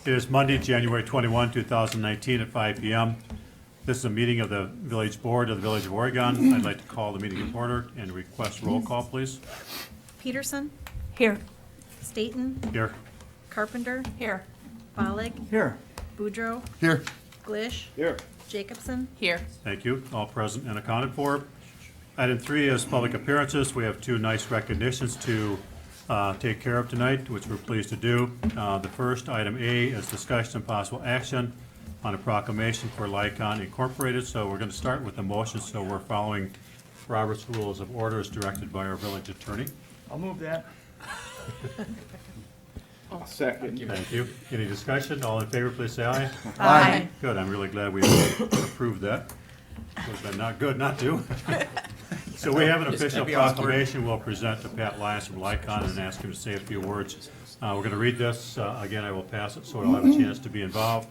It is Monday, January 21, 2019 at 5 p.m. This is a meeting of the Village Board of the Village of Oregon. I'd like to call the meeting to order and request roll call, please. Peterson, Here. Staton, Here. Carpenter, Here. Bollig, Here. Boudreaux, Here. Glish, Here. Jacobson. Here. Thank you. All present and accounted for. Item 3 is public appearances. We have 2 nice recognitions to take care of tonight, which we're pleased to do. The first, item A, is discussion and possible action on a proclamation for Lycon Incorporated. So we're going to start with the motion, so we're following Robert's Rules of Order as directed by our village attorney. I'll move that. I'll second. Thank you. Any discussion? All in favor, please say aye. Aye. Good, I'm really glad we approved that. Would have been not good not to. So we have an official proclamation we'll present to Pat Lyons from Lycon and ask him to say a few words. We're going to read this. Again, I will pass it so it'll have a chance to be involved.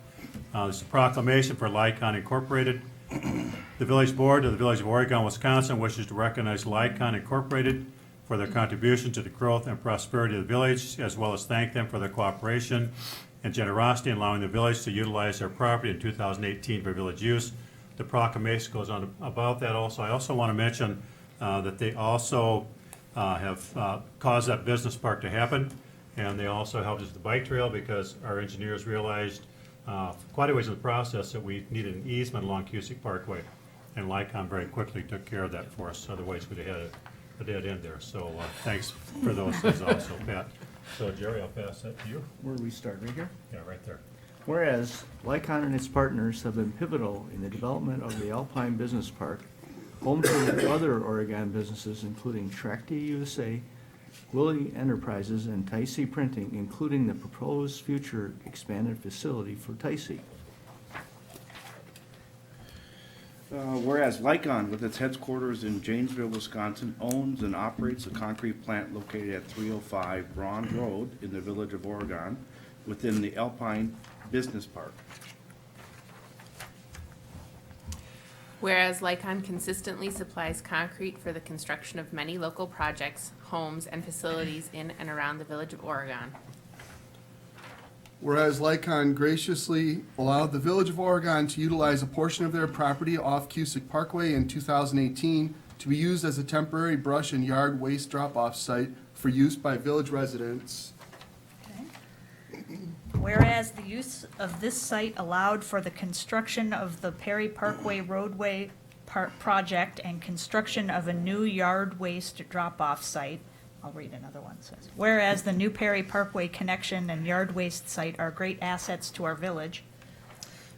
This is a proclamation for Lycon Incorporated. The Village Board of the Village of Oregon, Wisconsin wishes to recognize Lycon Incorporated for their contribution to the growth and prosperity of the village, as well as thank them for their cooperation and generosity in allowing the village to utilize their property in 2018 for village use. The proclamation goes on about that also. I also want to mention that they also have caused that business park to happen, and they also helped us with the bike trail because our engineers realized quite a ways in the process that we needed an easement along Cusick Parkway, and Lycon very quickly took care of that for us. Otherwise, we'd have had a dead end there. So thanks for those things also, Pat. So Jerry, I'll pass that to you. Where do we start, right here? Yeah, right there. Whereas Lycon and its partners have been pivotal in the development of the Alpine Business Park, home to other Oregon businesses including Tracti USA, Willie Enterprises, and Tycee Printing, including the proposed future expanded facility for Tycee. Whereas Lycon, with its headquarters in Janesville, Wisconsin, owns and operates a concrete plant located at 305 Braun Road in the Village of Oregon within the Alpine Business Park. Whereas Lycon consistently supplies concrete for the construction of many local projects, homes, and facilities in and around the Village of Oregon. Whereas Lycon graciously allowed the Village of Oregon to utilize a portion of their property off Cusick Parkway in 2018 to be used as a temporary brush and yard waste drop-off site for use by village residents. Whereas the use of this site allowed for the construction of the Perry Parkway roadway project and construction of a new yard waste drop-off site. I'll read another one. It says, whereas the new Perry Parkway connection and yard waste site are great assets to our village.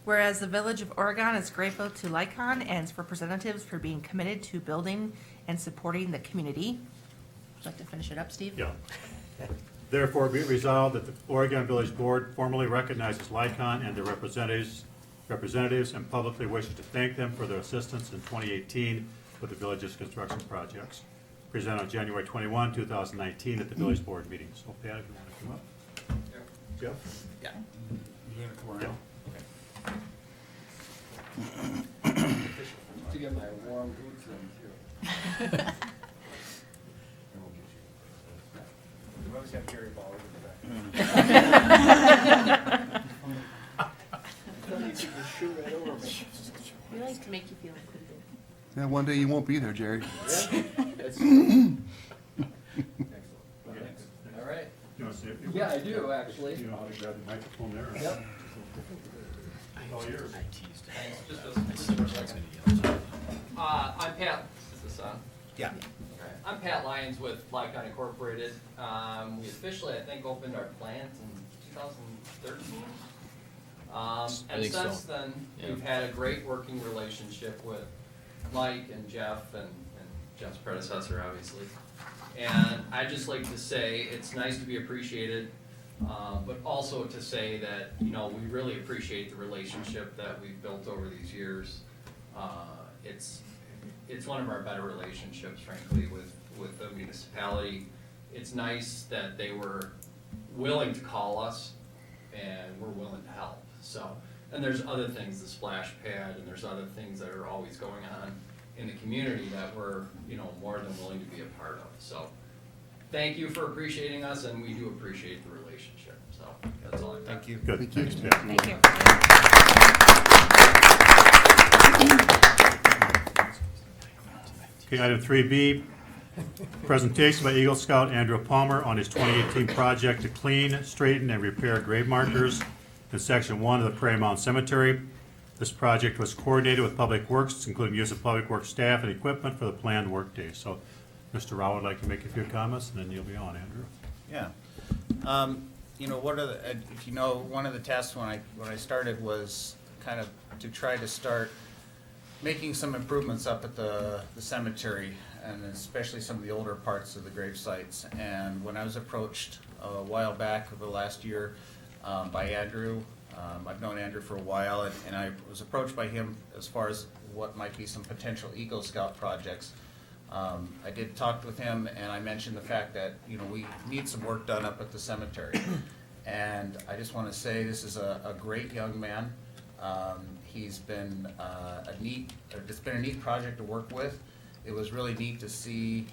Whereas the Village of Oregon is grateful to Lycon and its representatives for being committed to building and supporting the community. Would you like to finish it up, Steve? Yeah. Therefore, be it resolved that the Oregon Village Board formally recognizes Lycon and their representatives and publicly wishes to thank them for their assistance in 2018 with the village's construction projects. Presented on January 21, 2019 at the Village Board meeting. So Pat, if you want to come up. Jeff? Yeah. Yeah. To get my warm boots in too. We always have Gary Ball in the back. We like to make you feel included. Yeah, one day you won't be there, Jerry. All right. You want to say a few Yeah, I words? do, actually. You know how to grab the microphone there? Yep. All yours. I'm Pat. Is this on? Yeah. Okay. I'm Pat Lyons with Lycon Incorporated. We officially, I think, opened our plant in 2013. And since then, we've had a great working relationship with Mike and Jeff and Jeff's predecessor, obviously. And I'd just like to say it's nice to be appreciated, but also to say that, you know, we really appreciate the relationship that we've built over these years. It's one of our better relationships, frankly, with the municipality. It's nice that they were willing to call us and we're willing to help. So, and there's other things, the splash pad, and there's other things that are always going on in the community that we're, you know, more than willing to be a part of. So, thank you for appreciating us, and we do appreciate the relationship. So, that's all I've got. Thank you. Good, Thank you. thanks, Pat. Thank you. Okay, item 3B, presentation by Eagle Scout Andrew Palmer on his 2018 project to clean, straighten, and repair grave markers in Section 1 of the Prairie Mountain Cemetery. This project was coordinated with Public Works, including use of Public Works staff and equipment for the planned workday. So, Mr. Rao would like to make a few comments, and then you'll be on, Andrew. Yeah. You know, what are the, if you know, one of the tasks when I started was kind of to try to start making some improvements up at the cemetery, and especially some of the older parts of the grave sites. And when I was approached a while back, over the last year, by Andrew, I've known Andrew for a while, and I was approached by him as far as what might be some potential Eagle Scout projects. I did talk with him, and I mentioned the fact that, you know, we need some work done up at the cemetery. And I just want to say this is a great young man. He's been it's been a neat project to work with. It was really neat to see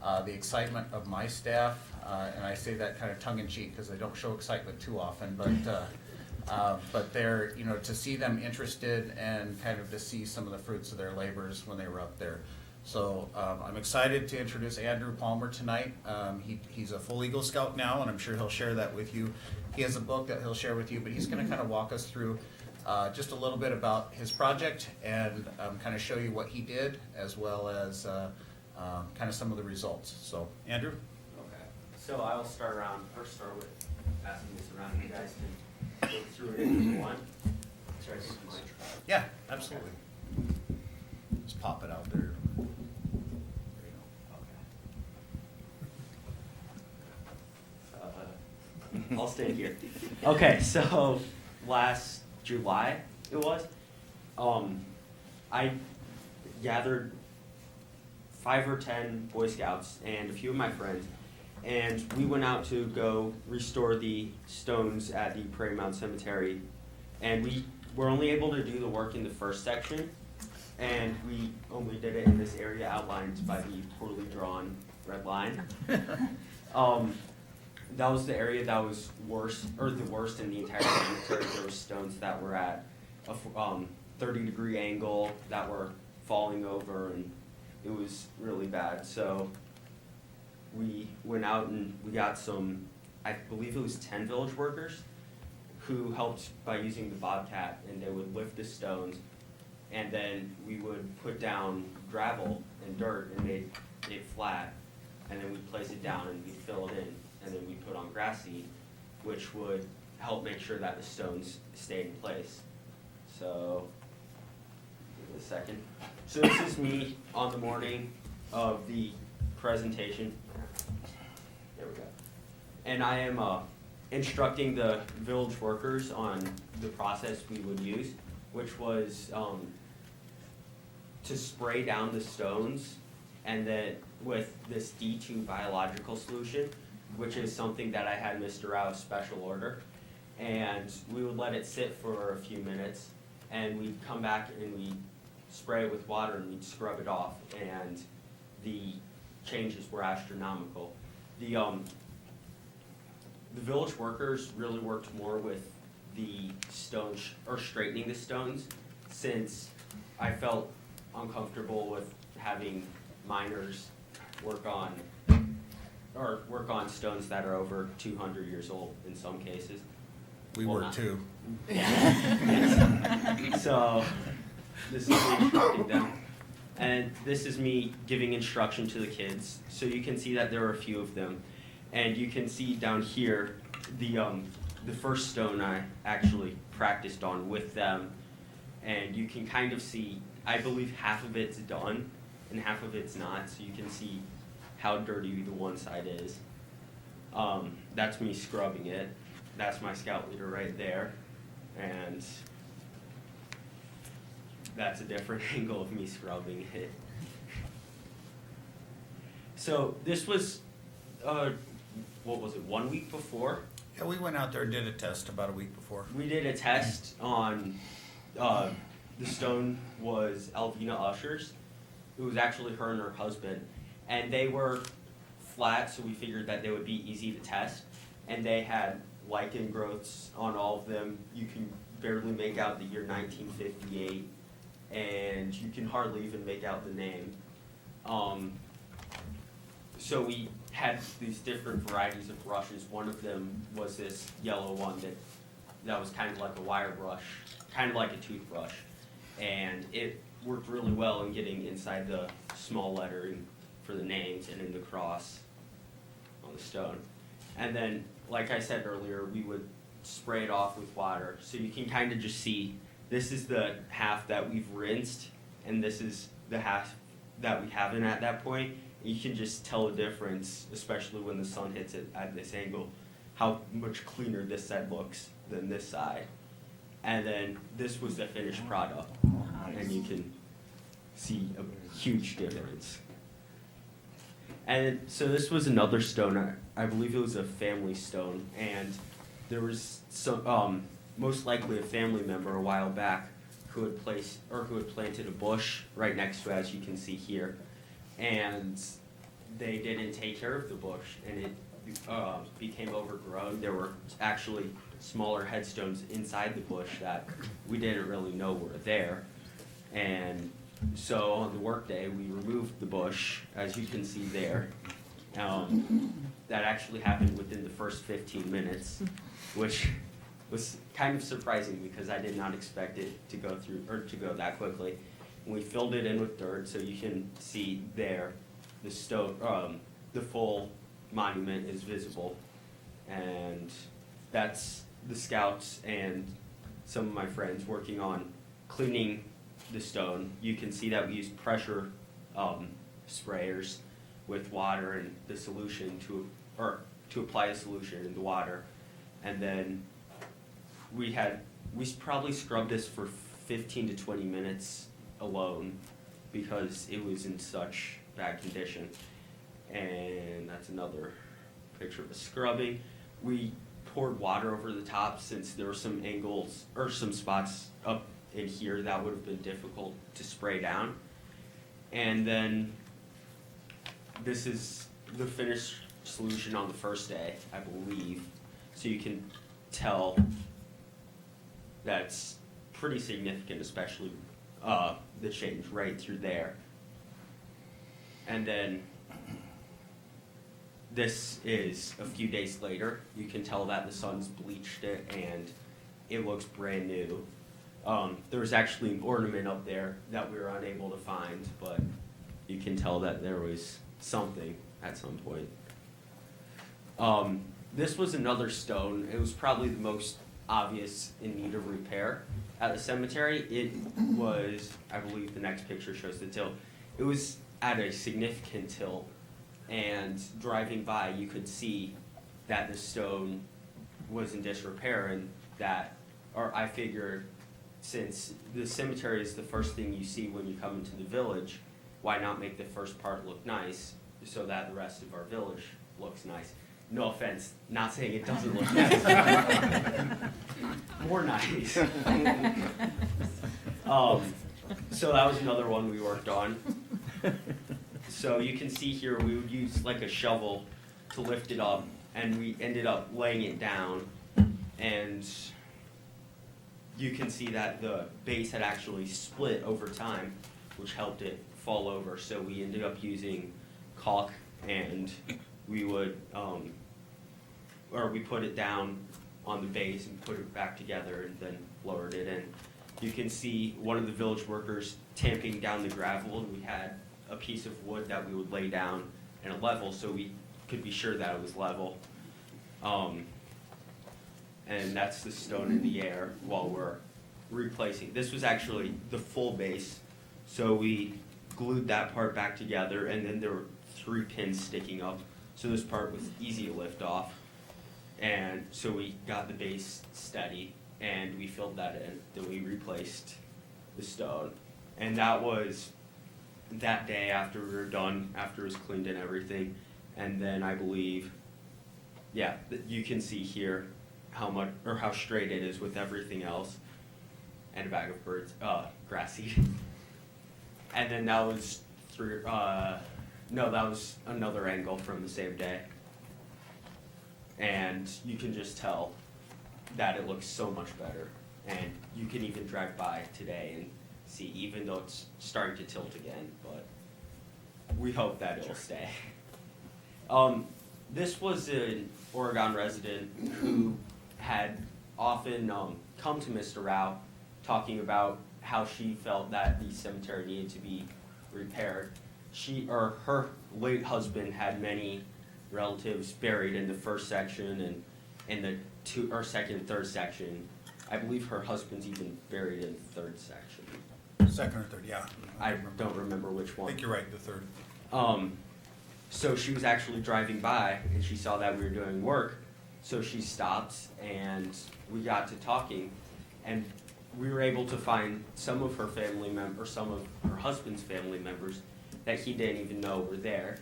the excitement of my staff, and I say that kind of tongue-in-cheek because they don't show excitement too often, but they're, you know, to see them interested and kind of to see some of the fruits of their labors when they were up there. So I'm excited to introduce Andrew Palmer tonight. He's a full Eagle Scout now, and I'm sure he'll share that with you. He has a book that he'll share with you, but he's going to kind of walk us through just a little bit about his project and kind of show you what he did, as well as kind of some of the results. So, Andrew? Okay, so I will start with passing this around. You guys can go through it if you want. Sorry, this is mine. Yeah, absolutely. Just pop it out there. There you go. I'll stand here. Okay, so last July it was, I gathered 5 or 10 Boy Scouts and a few of my friends, and we went out to go restore the stones at the Prairie Mountain Cemetery, and we were only able to do the work in the first section, and we only did it in this area outlined by the poorly drawn red line. That was the area that was worst, or the worst in the entire cemetery. There were stones that were at a 30-degree angle that were falling over, and it was really bad. So we went out and we got some, I believe it was 10 village workers who helped by using the bobcat, and they would lift the stones, and then we would put down gravel and dirt and make it flat, and then we'd place it down and we'd fill it in, and then we'd put on grass seed, which would help make sure that the stones stayed in place. So, give it a second. So this is me on the morning of the presentation. There we go. And I am instructing the village workers on the process we would use, which was to spray down the stones, and then with this D2 biological solution, which is something that I had Mr. Rao's special order, and we would let it sit for a few minutes, and we'd come back and we'd spray it with water and we'd scrub it off, and the changes were astronomical. The village workers really worked more with the stones, or straightening the stones, since I felt uncomfortable with having miners work on stones that are over 200 years old in some cases. We were too. So this is me instructing them, and this is me giving instruction to the kids. So you can see that there are a few of them, and you can see down here the first stone I actually practiced on with them, and you can kind of see, I believe half of it's done and half of it's not, so you can see how dirty the one side is. That's me scrubbing it. That's my scout leader right there, and that's a different angle of me scrubbing it. So this was, what was it, 1 week before? Yeah, we went out there and did a test about a week before. We did a test on, the stone was Elvina Usher's. It was actually her and her husband, and they were flat, so we figured that they would be easy to test, and they had lichen growths on all of them. You can barely make out the year 1958, and you can hardly even make out the name. So we had these different varieties of brushes. One of them was this yellow one that was kind of like a wire brush, kind of like a toothbrush, and it worked really well in getting inside the small lettering for the names and in the cross on the stone. And then, like I said earlier, we would spray it off with water. So you can kind of just see, this is the half that we've rinsed, and this is the half that we haven't at that point. You can just tell the difference, especially when the sun hits it at this angle, how much cleaner this side looks than this side. And then this was the finished product, and you can see a huge difference. And so this was another stone. I believe it was a family stone, and there was some, most likely a family member a while back who had planted a bush right next to it, as you can see here, and they didn't take care of the bush, and it became overgrown. There were actually smaller headstones inside the bush that we didn't really know were there, and so on the workday, we removed the bush, as you can see there. That actually happened within the first 15 minutes, which was kind of surprising because I did not expect it to go that quickly. And we filled it in with dirt, so you can see there the stone, the full monument is visible, and that's the scouts and some of my friends working on cleaning the stone. You can see that we used pressure sprayers with water and the solution to apply a solution in the water, and then we probably scrubbed this for 15 to 20 minutes alone because it was in such bad condition. And that's another picture of the scrubbing. We poured water over the top since there were some angles or some spots up in here that would have been difficult to spray down. And then this is the finished solution on the first day, I believe. So you can tell that's pretty significant, especially the change right through there. And then this is a few days later. You can tell that the sun's bleached it and it looks brand new. There was actually an ornament up there that we were unable to find, but you can tell that there was something at some point. This was another stone. It was probably the most obvious in need of repair at the cemetery. It was, I believe the next picture shows the tilt. It was at a significant tilt, and driving by you could see that the stone was in disrepair, and that, or I figured, since the cemetery is the first thing you see when you come into the village, why not make the first part look nice so that the rest of our village looks nice? No offense, not saying it doesn't look nice. More nice. So that was another one we worked on. So you can see here we would use like a shovel to lift it up, and we ended up laying it down, and you can see that the base had actually split over time, which helped it fall over. So we ended up using caulk, and we would, we put it down on the base and put it back together and then lowered it in. You can see one of the village workers tamping down the gravel, and we had a piece of wood that we would lay down in a level so we could be sure that it was level. And that's the stone in the air while we're replacing. This was actually the full base, so we glued that part back together, and then there were 3 pins sticking up, so this part was easy to lift off. And so we got the base steady, and we filled that in. Then we replaced the stone, and that was that day after we were done, after it was cleaned and everything. And then I believe, yeah, you can see here how much, or how straight it is with everything else, and a bag of grass seed. And then that was that was another angle from the same day. And you can just tell that it looks so much better. And you can even drive by today and see, even though it's starting to tilt again, but we hope that it'll stay. This was an Oregon resident who had often come to Mr. Rao talking about how she felt that the cemetery needed to be repaired. Her late husband had many relatives buried in the first section and in the second and third section. I believe her husband's even buried in the third section. Second or third, yeah. I don't remember which I one. think you're right, the third. So she was actually driving by and she saw that we were doing work. So she stopped and we got to talking, and we were able to find some of her family members, some of her husband's family members that he didn't even know were there.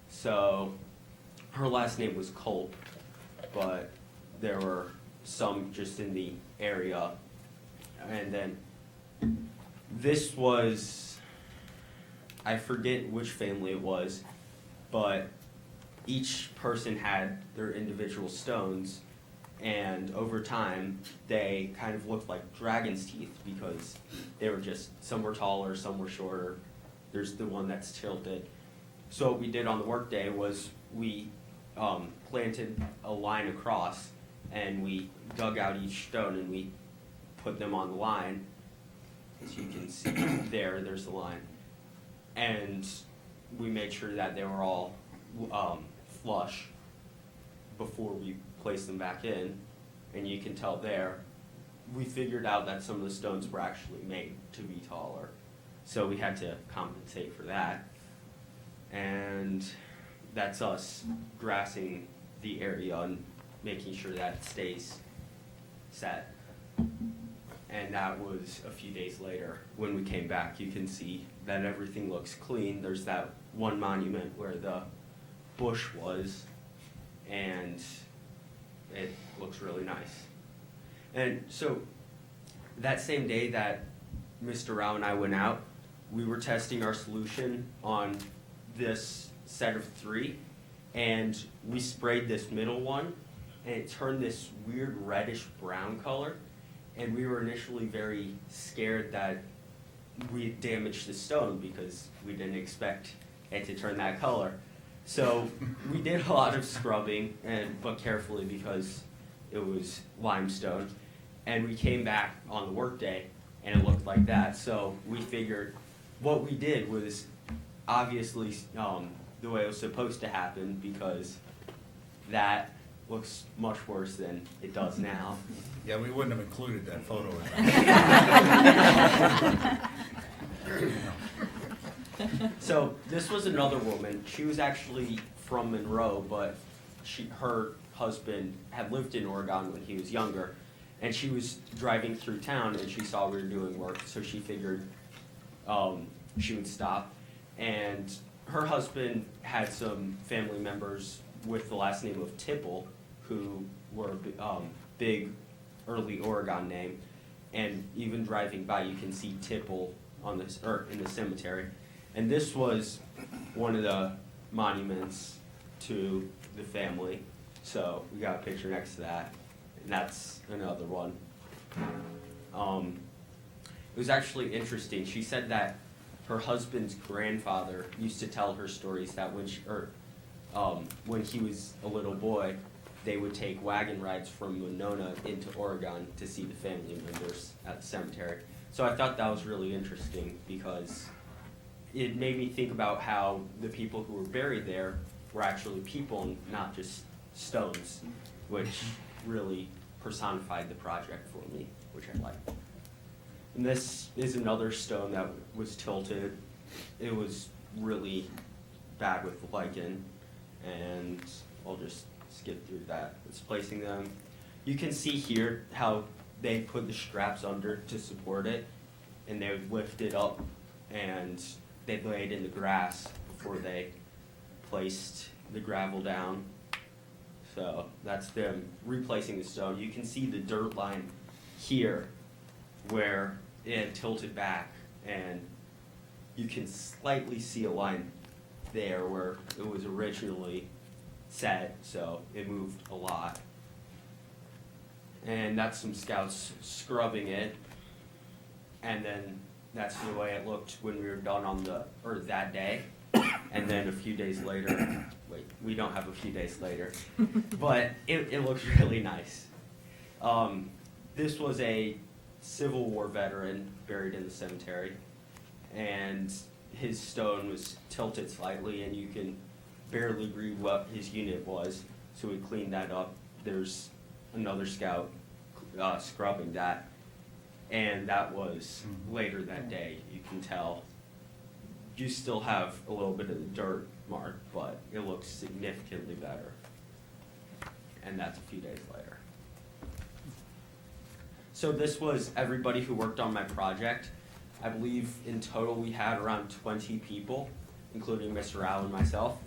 So her last name was Culp, but there were some just in the area. And then this was, I forget which family it was, but each person had their individual stones, and over time they kind of looked like dragon's teeth because they were just, some were taller, some were shorter. There's the one that's tilted. So what we did on the work day was we planted a line across, and we dug out each stone and we put them on the line. As you can see there's the line. And we made sure that they were all flush before we placed them back in. And you can tell there, we figured out that some of the stones were actually made to be taller. So we had to compensate for that. And that's us grassing the area and making sure that it stays set. And that was a few days later. When we came back, you can see that everything looks clean. There's that one monument where the bush was, and it looks really nice. And so that same day that Mr. Rao and I went out, we were testing our solution on this set of 3, and we sprayed this middle one, and it turned this weird reddish brown color. And we were initially very scared that we damaged the stone because we didn't expect it to turn that color. So we did a lot of scrubbing, but carefully because it was limestone. And we came back on the work day and it looked like that. So we figured what we did was obviously the way it was supposed to happen, because that looks much worse than it does now. Yeah, we wouldn't have included that photo. So this was another woman. She was actually from Monroe, but her husband had lived in Oregon when he was younger, and she was driving through town and she saw we were doing work, so she figured she would stop. And her husband had some family members with the last name of Tipple, who were big early Oregon name, and even driving by you can see Tipple on this, or in the cemetery. And this was one of the monuments to the family, so we got a picture next to that, and that's another one. It was actually interesting. She said that her husband's grandfather used to tell her stories that when he was a little boy, they would take wagon rides from Winona into Oregon to see the family members at the cemetery. So I thought that was really interesting because it made me think about how the people who were buried there were actually people and not just stones, which really personified the project for me, which I liked. And this is another stone that was tilted. It was really bad with the lichen, and I'll just skip through that. It's placing them. You can see here how they put the straps under to support it, and they would lift it up, and they laid in the grass before they placed the gravel down. So that's them replacing the stone. You can see the dirt line here where it had tilted back, and you can slightly see a line there where it was originally set, so it moved a lot. and that's some scouts scrubbing it. And then that's the way it looked when we were done on that day. And then a few days later, wait, we don't have a few days later, but it looks really nice. This was a Civil War veteran buried in the cemetery, and his stone was tilted slightly, and you can barely read what his unit was, so we cleaned that up. There's another scout scrubbing that, and that was later that day. You can tell you still have a little bit of the dirt mark, but it looks significantly better, and that's a few days later. So this was everybody who worked on my project. I believe in total we had around 20 people, including Mr. Rao and myself.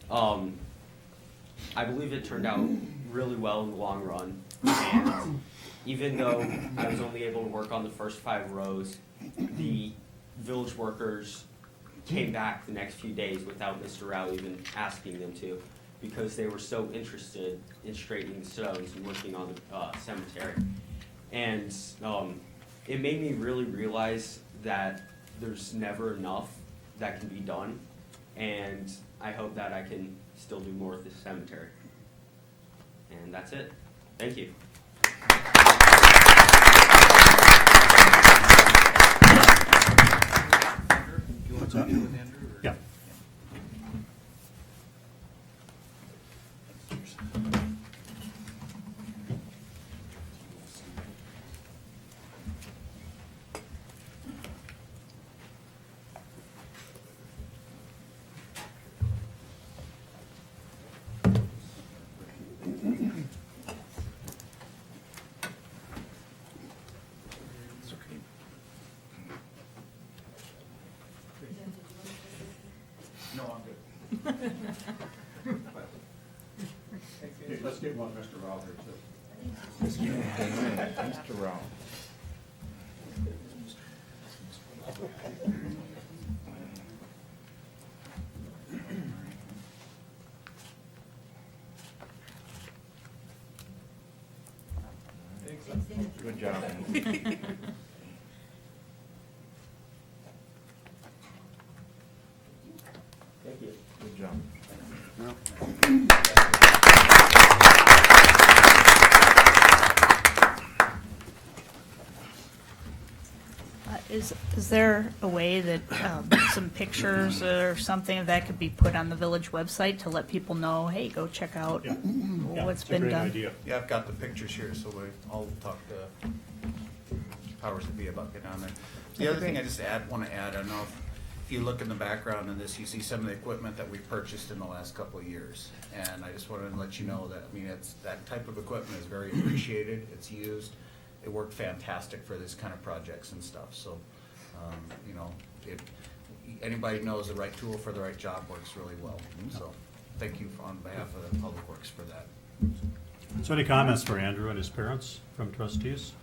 I believe it turned out really well in the long run, and even though I was only able to work on the first 5 rows, the village workers came back the next few days without Mr. Rao even asking them to, because they were so interested in straightening the stones and working on the cemetery. And it made me really realize that there's never enough that can be done, and I hope that I can still do more with this cemetery. And that's it. Thank you. Yeah. Okay, let's get one Mr. Rao here too. Mr. Rao. Good job. Thank you. Good job. Is there a way that some pictures or something of that could be put on the village website to let people know, hey, go check out Yeah, what's it's a been great done? idea. Yeah, I've got the pictures here, so I'll talk to powers that be about getting on there. The other thing I just want to add, I don't know if you look in the background in this, you see some of the equipment that we've purchased in the last couple of years. And I just wanted to let you know that, I mean, that type of equipment is very appreciated, it's used. It worked fantastic for this kind of projects and stuff, so, you know, if anybody knows the right tool for the right job works really well. So, thank you on behalf of the Public Works for that. So any comments for Andrew and his parents from trustees?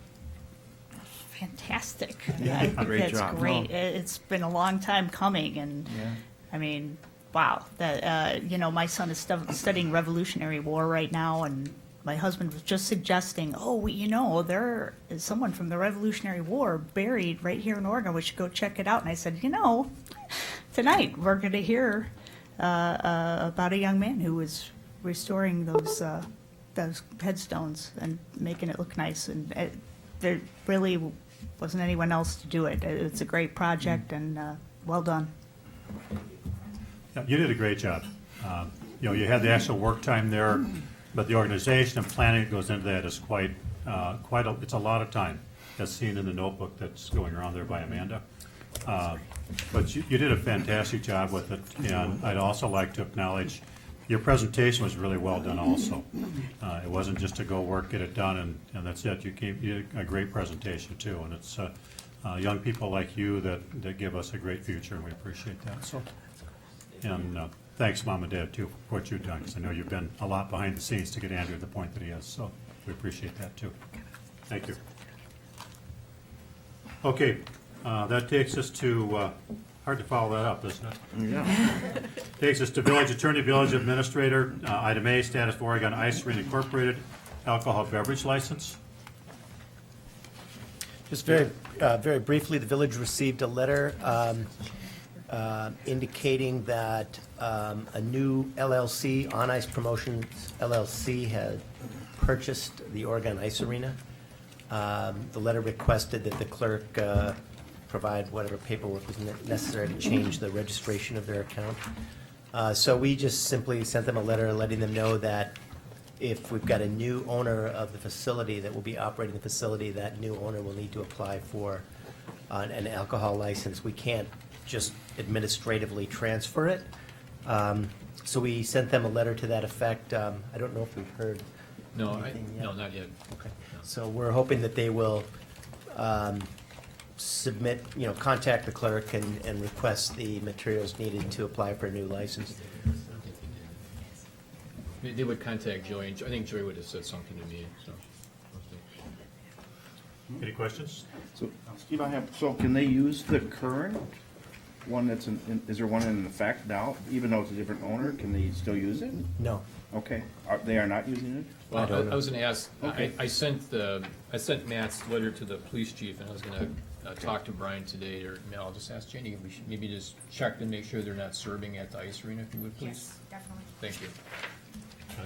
Fantastic. Yeah, great That's job. great. No. It's been a long time coming, and Yeah. I mean, wow. That you know, my son is studying Revolutionary War right now, and my husband was just suggesting, oh, you know, there is someone from the Revolutionary War buried right here in Oregon. We should go check it out. And I said, you know, tonight we're going to hear about a young man who was restoring those headstones and making it look nice. And there really wasn't anyone else to do it. It's a great project, and well done. Yeah, you did a great job. You know, you had the actual work time there, but the organization and planning that goes into that is it's a lot of time, as seen in the notebook that's going around there by Amanda. But you did a fantastic job with it, and I'd also like to acknowledge your presentation was really well done also. It wasn't just to go work, get it done, and that's it. You did a great presentation too, and it's young people like you that give us a great future, and we appreciate that. So, and thanks, Mom and Dad, too, for what you've done, because I know you've been a lot behind the scenes to get Andrew to the point that he is, so we appreciate that, too. Thank you. Okay, that takes us to, hard to follow that up, isn't it? Yeah. Takes us to Village Attorney, Village Administrator, item A, status of Oregon Ice Cream Incorporated, alcohol beverage license. Just very briefly, the village received a letter indicating that a new LLC, On Ice Promotions LLC, had purchased the Oregon Ice Arena. The letter requested that the clerk provide whatever paperwork was necessary to change the registration of their account. So we just simply sent them a letter letting them know that if we've got a new owner of the facility that will be operating the facility, that new owner will need to apply for an alcohol license. We can't just administratively transfer it. So we sent them a letter to that effect. I don't know if we've heard anything yet. No, not yet. Okay. So we're hoping that they will submit, contact the clerk and request the materials needed to apply for a new license. They would contact Joey, and I think Joey would have said something to me, so. Any questions? So, Steve, so can they use the current one that's is there one in effect now? Even though it's a different owner, can they still use it? No. Okay, they are not using it? Well, I was gonna ask, Okay. I sent Matt's letter to the police chief, and I was gonna talk to Brian today, or, I'll just ask Jenny, if we should maybe just check to make sure they're not serving at the ice arena, if you would, please. Yes, definitely. Thank you.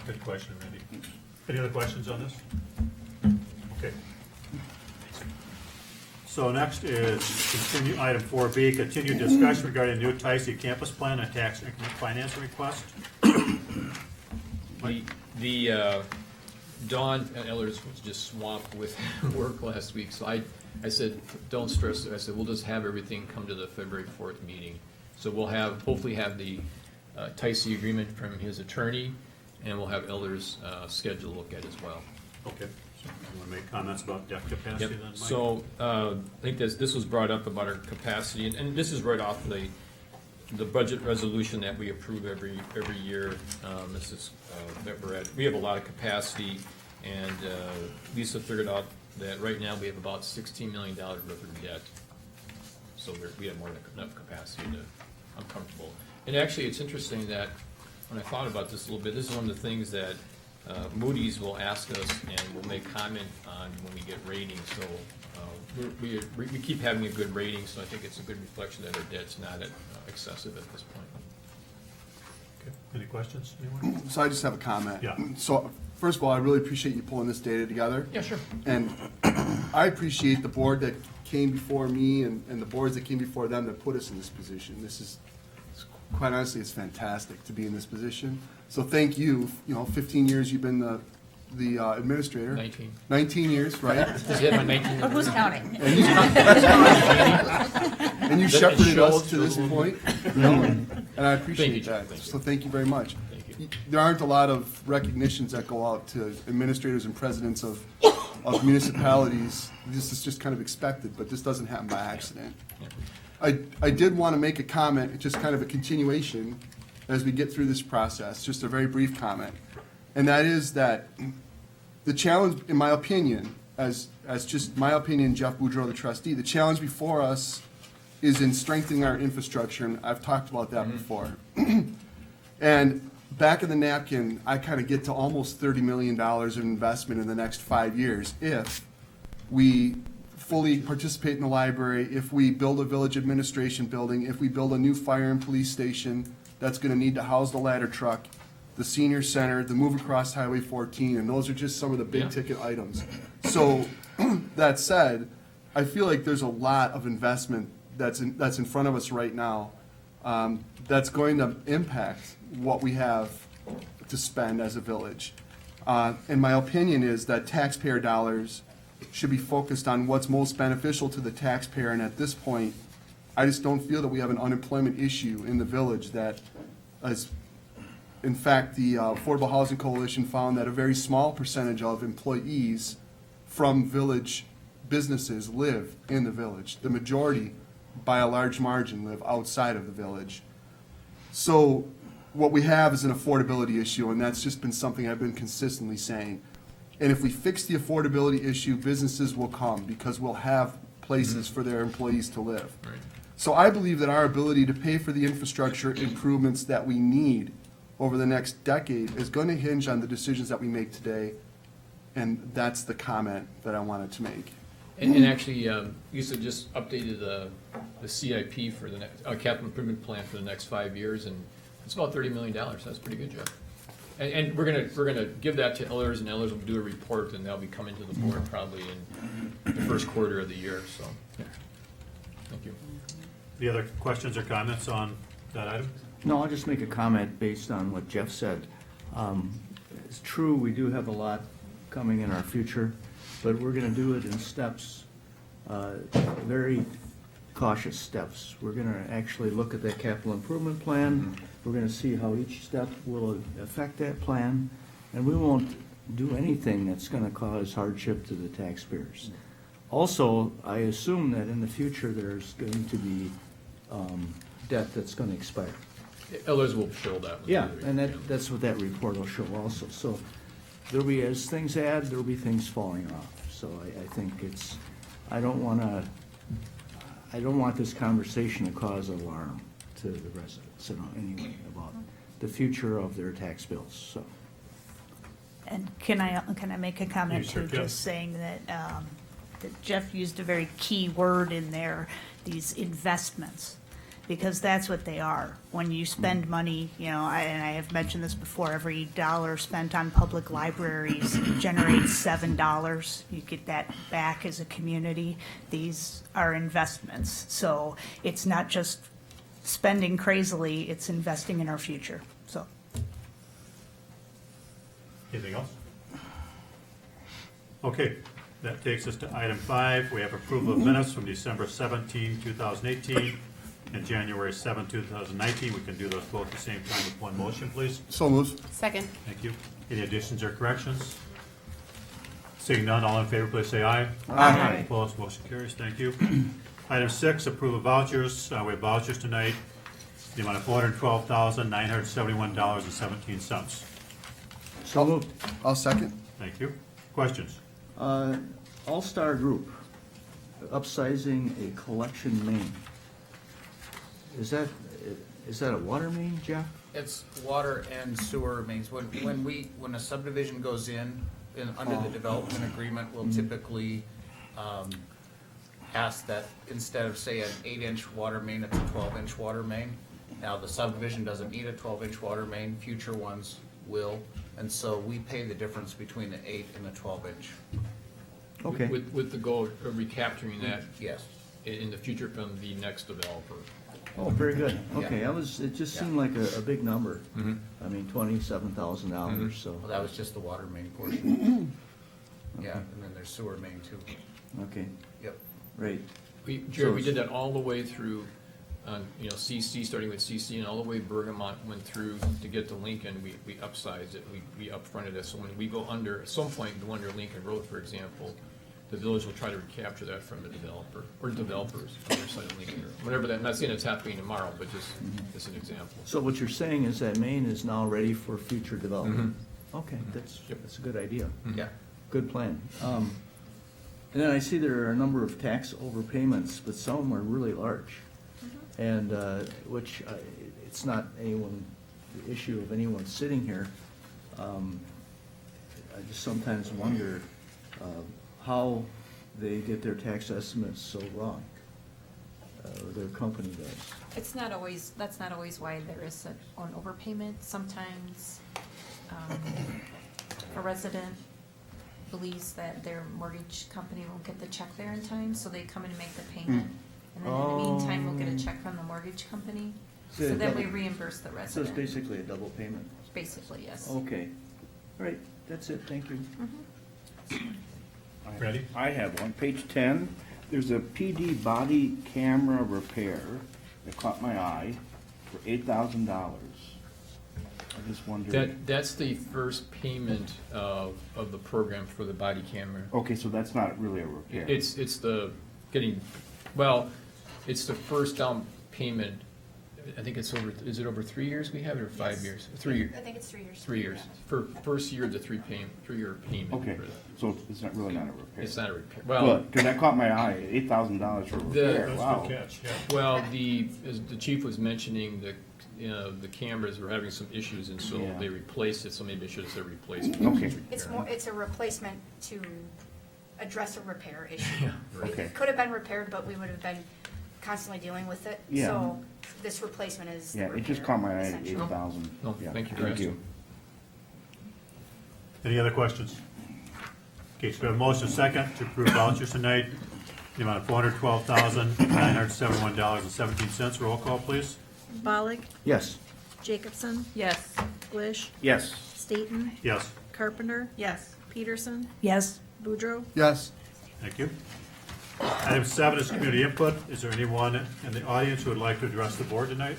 Good question, Randy. Any other questions on this? Okay. So next is item 4B, continued discussion regarding new Tycee campus plan and tax increment financing request. Dawn and Ellers was just swamped with work last week, so I said, don't stress it. I said, we'll just have everything come to the February 4th meeting. So we'll hopefully have the Tycee agreement from his attorney, and we'll have Ellers' schedule to look at as well. Okay. So you want to make comments about debt capacity Yep. then, Mike? So, I think this was brought up about our capacity, and this is right off the budget resolution that we approve every year. This is, that we have a lot of capacity, and Lisa figured out that right now we have about $16 million worth of debt. So we have more than enough capacity I'm comfortable. And actually, it's interesting that when I thought about this a little bit, this is one of the things that Moody's will ask us and will make comment on when we get ratings. So we keep having a good rating, so I think it's a good reflection that our debt's not excessive at this point. Okay. Any questions, anyone? So I just have a comment. Yeah. So, first of all, I really appreciate you pulling this data together. Yeah, sure. And I appreciate the board that came before me and the boards that came before them that put us in this position. This is, quite honestly, it's fantastic to be in this position. So thank you. 15 years you've been the administrator. 19. 19 years, right? Just hit my 19. But who's counting? And you shepherded us to this point, and I Thank appreciate you, that. thank you. So thank you very much. Thank you. There aren't a lot of recognitions that go out to administrators and presidents of municipalities. This is just kind of expected, but this doesn't happen by accident. I did want to make a comment, just kind of a continuation as we get through this process, just a very brief comment. And that is that the challenge, in my opinion, as just my opinion, Jeff Boudreau, the trustee, the challenge before us is in strengthening our infrastructure, and I've talked about that before. And back in the napkin, I kind of get to almost $30 million of investment in the next 5 years if we fully participate in the library, if we build a village administration building, if we build a new fire and police station that's going to need to house the ladder truck, the senior center, the move across Highway 14, and those are just some of the big ticket items. So that said, I feel like there's a lot of investment that's in front of us right now that's going to impact what we have to spend as a village. And my opinion is that taxpayer dollars should be focused on what's most beneficial to the taxpayer, and at this point, I just don't feel that we have an unemployment issue in the village that is, in fact, the Affordable Housing Coalition found that a very small percentage of employees from village businesses live in the village. The majority, by a large margin, live outside of the village. So what we have is an affordability issue, and that's just been something I've been consistently saying. And if we fix the affordability issue, businesses will come because we'll have places for their employees to live. Right. So I believe that our ability to pay for the infrastructure improvements that we need over the next decade is going to hinge on the decisions that we make today, and that's the comment that I wanted to make. And actually, Lisa just updated the CIP for the next, capital improvement plan for the next 5 years, and it's about $30 million. That's pretty good, Jeff. And we're gonna give that to Ellers, and Ellers will do a report, and that'll be coming to the board probably in the first quarter of the year, so, yeah. Thank you. Any other questions or comments on that item? No, I'll just make a comment based on what Jeff said. It's true, we do have a lot coming in our future, but we're gonna do it in steps, very cautious steps. We're gonna actually look at that capital improvement plan, we're gonna see how each step will affect that plan, and we won't do anything that's gonna cause hardship to the taxpayers. Also, I assume that in the future, there's going to be debt that's gonna expire. Ellers will show that. Yeah, and that's what that report will show also. So there'll be, as things add, there'll be things falling off. So I think it's, I don't want this conversation to cause alarm to the residents, anyway, about the future of their tax bills, so. And can I make a comment You sure too, can. just saying that, that Jeff used a very key word in there, these investments, because that's what they are. When you spend money, and I have mentioned this before, every dollar spent on public libraries generates $7. You get that back as a community. These are investments. So it's not just spending crazily, it's investing in our future, so. Anything else? Okay, that takes us to item 5. We have approval of minutes from December 17, 2018, and January 7, 2019. We can do those both at the same time with one motion, please. So moved. Second. Thank you. Any additions or corrections? Seeing none, all in favor, please say aye. Aye. Opposed, motion carries. Thank you. Item 6, approve of vouchers. We have vouchers tonight, the amount of $412,971.17. So moved. I'll second. Thank you. Questions? All-Star Group, upsizing a collection main. Is that a water main, Jeff? It's water and sewer mains. When a subdivision goes in under the development agreement, we'll typically, ask that instead of, say, an 8-inch water main, it's a 12-inch water main. Now, the subdivision doesn't need a 12-inch water main, future ones will, and so we pay the difference between the 8 and the 12-inch. Okay. With the goal of recapturing that Yes. in the future from the next developer. Oh, very good. Yeah. Okay, it just seemed like a big number. Mhm. I mean, $27,000, so, Well, that was just the water main portion. Yeah, and then there's sewer main too. okay, Yep. right. Jared, we did that all the way through, CC, starting with CC, and all the way Bergamot went through to get to Lincoln. We upsized it, we upfronted it. So when we go under, at some point, go under Lincoln Road, for example, the village will try to recapture that from the developer, or developers on their side of Lincoln Road. Whatever that, I'm not saying it's happening tomorrow, but just as an example. So what you're saying is that main is now ready for future development? Okay, that's Yep. a good idea. Yeah. Good plan. And then I see there are a number of tax overpayments, but some of them are really large. And, it's not the issue of anyone sitting here. I just sometimes wonder how they get their tax estimates so wrong, or their company does. That's not always why there is an overpayment. Sometimes a resident believes that their mortgage company won't get the check there in time, so they come in and make the payment. And then in the meantime, we'll get a check from the mortgage company. So So then we double- reimburse the So it's resident. basically a double payment. Basically, yes. Okay. All right, that's it, thank you. Ready? I have one. Page 10, there's a PD body camera repair that caught my eye for $8,000. I just wondered. That's the first payment of the program for the body camera. Okay, so that's not really a repair. It's the it's the first down payment. I think is it over 3 years we have it, or 5 years? 3 years. I think it's 3 years. 3 years. For first year, the 3-year payment. Okay, for that. so it's not really not a repair. It's not a repair. Well, Good, because that caught my eye, $8,000 for a repair, That's a wow. good catch, yeah. well, as the chief was mentioning, the cameras were having some issues, and so Yeah. they replaced it, so maybe I should have said replacement. Okay. It's a replacement to address a repair issue. Okay. It could have been repaired, but we would have been constantly dealing with it. Yeah. So this replacement is the Yeah, it just repair, call my eye at essentially. 8,000. No, Yeah, thank you for asking. Any other questions? Okay, so we have a motion second to approve vouchers tonight, the amount of $412,971.17. Roll call, please. Bollig, Yes. Jacobson, Yes. Glish, Yes. Staton, Yes, Carpenter, Yes. Peterson, Yes. Boudreaux, Yes. thank you. Item 7 is community input. Is there anyone in the audience who would like to address the board tonight?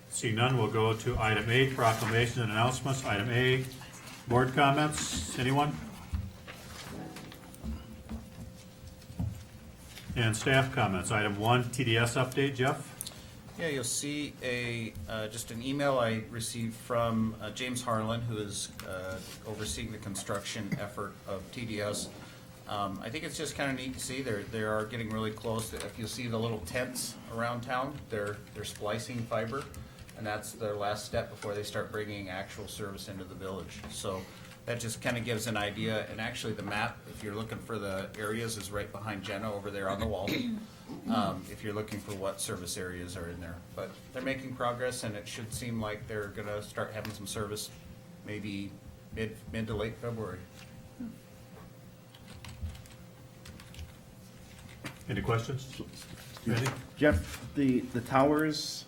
Seeing none, we'll go to item 8, proclamation and announcements. Item A, board comments. Anyone? And staff comments. Item 1, TDS update. Jeff? Yeah, you'll see just an email I received from James Harlan, who is overseeing the construction effort of TDS. I think it's just kind of neat to see, they are getting really close. If you see the little tents around town, they're splicing fiber, and that's their last step before they start bringing actual service into the village. So that just kind of gives an idea, and actually the map, if you're looking for the areas, is right behind Jenna over there on the wall. If you're looking for what service areas are in there. But they're making progress, and it should seem like they're gonna start having some service maybe mid to late February. Any questions? Randy? Jeff, the towers,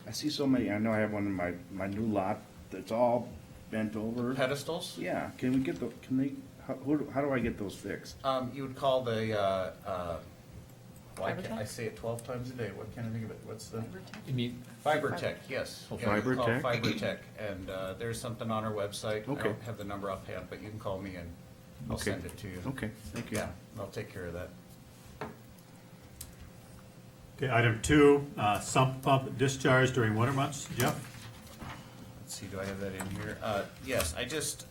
I see so many, I know I have one in my new lot, that's all bent over. Pedestals? Yeah, can we get how do I get those fixed? You would call the, why Fibertech? can't I say it 12 times a day? What can I think of it? What's the? You mean, FiberTech, yes. Oh, Yeah, you can call FiberTech? FiberTech, and there's something on our website. I Okay. don't have the number offhand, but you can call me and I'll Okay. send it to you. Okay, thank you. Yeah, I'll take care of that. Okay, item 2, sump pump discharge during winter months. Jeff? Let's see, do I have that in here? Yes, I just,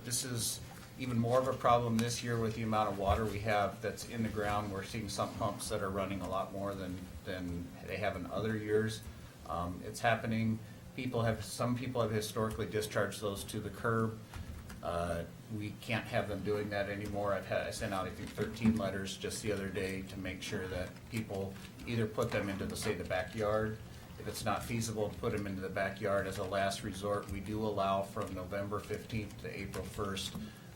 this is even more of a problem this year with the amount of water we have that's in the ground. We're seeing sump pumps that are running a lot more than they have in other years. It's happening. Some people have historically discharged those to the curb. We can't have them doing that anymore. I sent out, I think, 13 letters just the other day to make sure that people either put them into the backyard. If it's not feasible to put them into the backyard as a last resort, we do allow from November 15th to April 1st,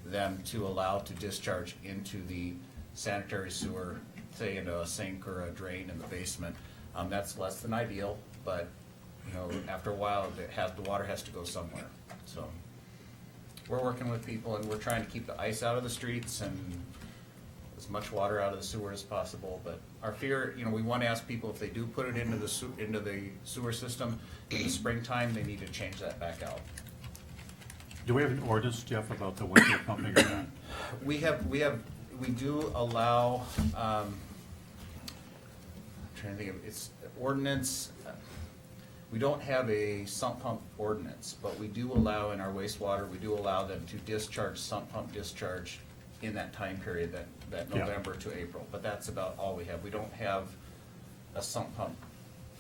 them to allow to discharge into the sanitary sewer, say into a sink or a drain in the basement. That's less than ideal, but, after a while, the water has to go somewhere, so. We're working with people, and we're trying to keep the ice out of the streets and as much water out of the sewer as possible, but our fear, we want to ask people if they do put it into the sewer system in the springtime, they need to change that back out. Do we have an ordinance, Jeff, about the winter pumping or not? We do allow, I'm trying to think of, it's ordinance, we don't have a sump pump ordinance, but we do allow in our wastewater, we do allow them to discharge, sump pump discharge in that time period, that Yeah. November to April, but that's about all we have. We don't have a sump pump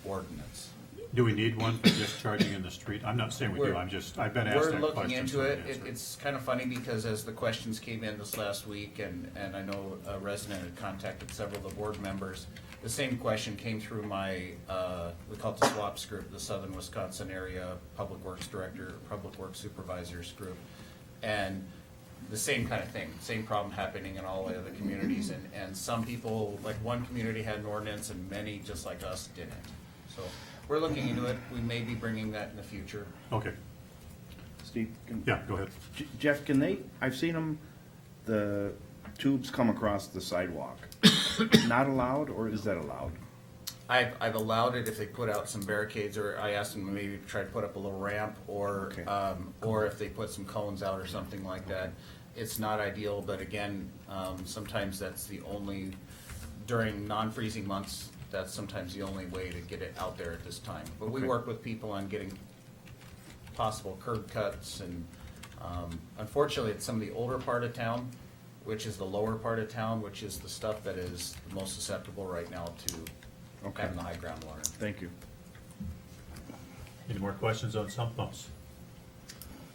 ordinance. Do we need one for discharging in the street? I'm not saying we do, I've been asked that question. We're looking into so I it. answer It's kind of funny because as the questions came in this last week, and I know a resident had contacted several of the board members, the same question came through my, we call it the SWAPS group, the Southern Wisconsin Area Public Works Director, Public Works Supervisors Group. And the same kind of thing, same problem happening in all the other communities. And some people, like one community had an ordinance and many, just like us, didn't. So we're looking into it. We may be bringing that in the future. Okay, Steve? yeah, go ahead. Jeff, I've seen them, the tubes come across the sidewalk. Not allowed, or is that allowed? I've allowed it if they put out some barricades, or I asked them to maybe try to put up a little ramp, or Okay. or if they put some cones out or something like that. It's not ideal, but again, sometimes that's the only, during non-freezing months, that's sometimes the only way to get it out there at this time. But we Okay. work with people on getting possible curb cuts, and unfortunately, it's some of the older part of town, which is the lower part of town, which is the stuff that is the most susceptible right now to Okay. having the high groundwater. Thank you. Any more questions on sump pumps?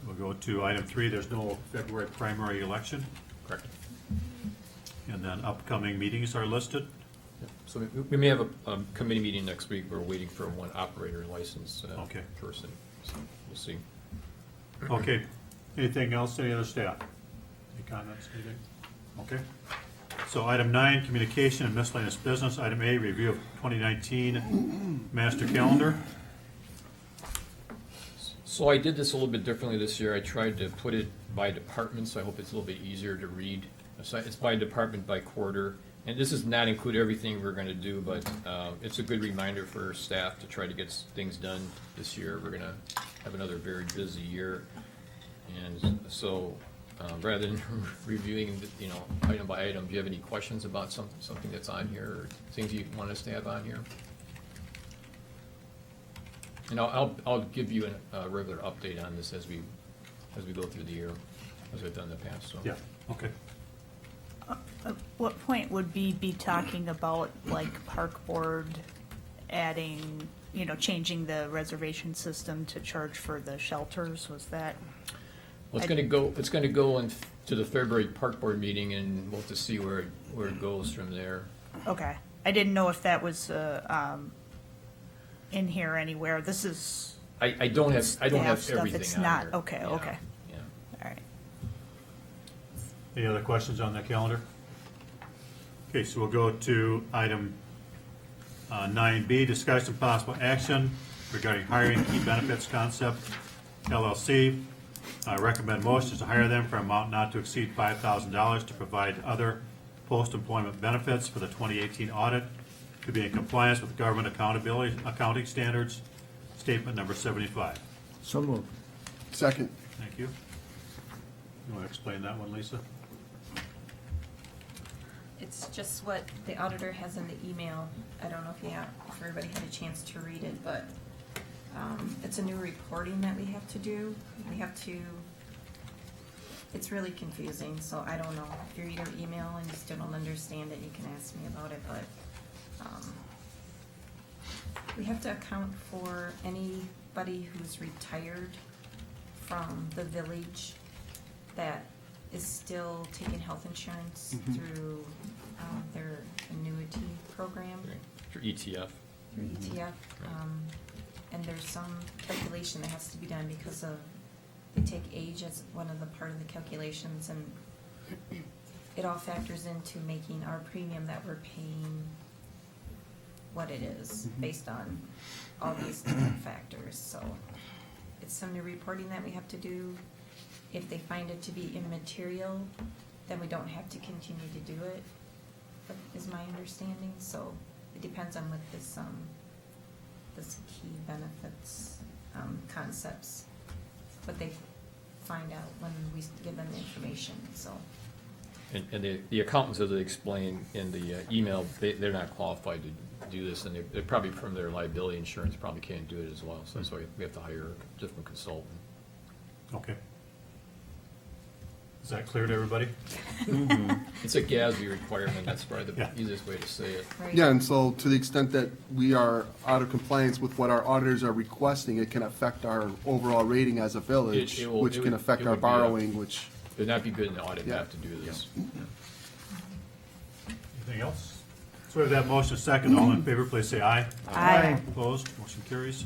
We'll go to item 3, there's no February primary election, Correct. and then upcoming meetings are listed. So we may have a committee meeting next week. We're waiting for one operator license Okay. person, so we'll see. Okay, anything else, any other staff? Any comments, anything? Okay. So item 9, communication and miscellaneous business. Item A, review of 2019 master calendar. So I did this a little bit differently this year. I tried to put it by department, so I hope it's a little bit easier to read. So it's by department, by quarter. And this does not include everything we're gonna do, but it's a good reminder for staff to try to get things done this year. We're gonna have another very busy year. And so, rather than reviewing, item by item, do you have any questions about something that's on here, or things you want us to have on here? And I'll give you a regular update on this as we go through the year, as I've done in the past, so. Yeah, okay. At what point would we be talking about, like, park board adding, changing the reservation system to charge for the shelters? Was that? Well, it's gonna go into the February park board meeting, and we'll have to see where it goes from there. Okay. I didn't know if that was in here anywhere. This is. I don't have staff stuff. everything It's on not. here. Okay, Yeah, okay. yeah. All right. Any other questions on that calendar? Okay, so we'll go to item 9B, discussion and possible action regarding hiring Key Benefits Concept LLC. Recommend motions to hire them for an amount not to exceed $5,000 to provide other post-employment benefits for the 2018 audit to be in compliance with government accounting standards, statement number 75. So moved. Second. Thank you. You want to explain that one, Lisa? It's just what the auditor has in the email. I don't know if everybody had a chance to read it, but it's a new reporting that we have to do. It's really confusing, so I don't know. If you read your email and you still don't understand it, you can ask me about it, but we have to account for anybody who's retired from the village that is still taking health insurance through their annuity program. Your ETF. ETF, and there's some calculation that has to be done because of, they take age as one of the part of the calculations, and it all factors into making our premium that we're paying what it is, based on all these different factors, so it's some new reporting that we have to do. If they find it to be immaterial, then we don't have to continue to do it, is my understanding, so it depends on what this key benefits, concepts, what they find out when we give them the information, so. And the accountants, as they explained in the email, they're not qualified to do this, and they probably, from their liability insurance, probably can't do it as well, so that's why we have to hire a different consultant. Okay. Is that clear to everybody? It's a GASB requirement, that's probably the Yeah. easiest way to say it. Right. Yeah, and so to the extent that we are out of compliance with what our auditors are requesting, it can affect our overall rating as a village, It will- which it can would- affect it our would be, borrowing, which, It'd not be good in the audit Yeah. not to do this. Anything else? So we have that motion second. All in favor, please say aye. Aye. Opposed? Motion carries.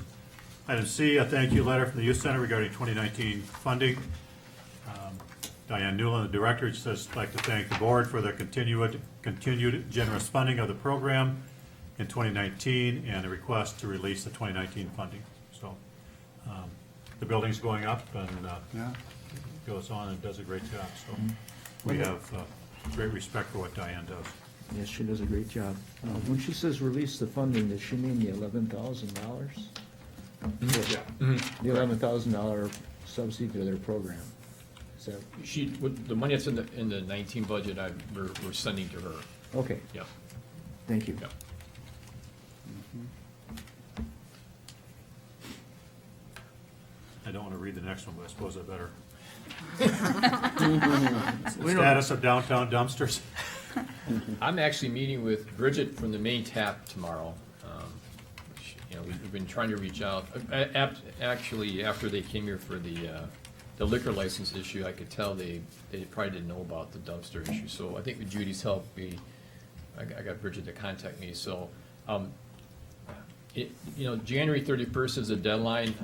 Item C, a thank you letter from the Youth Center regarding 2019 funding. Diane Newland, the director, says, "I'd like to thank the board for their continued generous funding of the program in 2019 and a request to release the 2019 funding." So the building's going up and yeah. goes on and does a great job. So we have great respect for what Diane does. Yes, she does a great job. When she says release the funding, does she mean the $11,000? Yeah. The $11,000 subsidy to their program? Is that, The money that's in the 19 budget, we're sending to her, okay, yeah. thank you. Yeah. I don't want to read the next one, but I suppose I better. We don't- Status of downtown dumpsters. I'm actually meeting with Bridget from the main tap tomorrow. We've been trying to reach out. Actually, after they came here for the the liquor license issue, I could tell they probably didn't know about the dumpster issue. So I think with Judy's help, I got Bridget to contact me, so, January 31st is the deadline.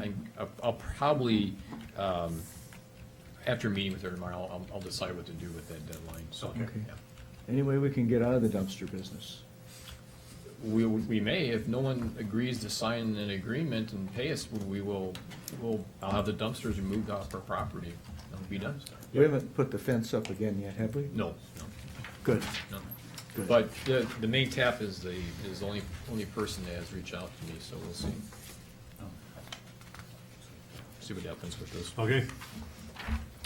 I'll probably, after meeting with her tomorrow, I'll decide what to do with that deadline, so. Okay. yeah. Any way we can get out of the dumpster business? We may, if no one agrees to sign an agreement and pay us, I'll have the dumpsters removed off our property. That'll be done. We haven't put the fence up again yet, have we? No. Good. No. Good. But the main tap is the only person that has reached out to me, so we'll see. See what happens with this. Okay,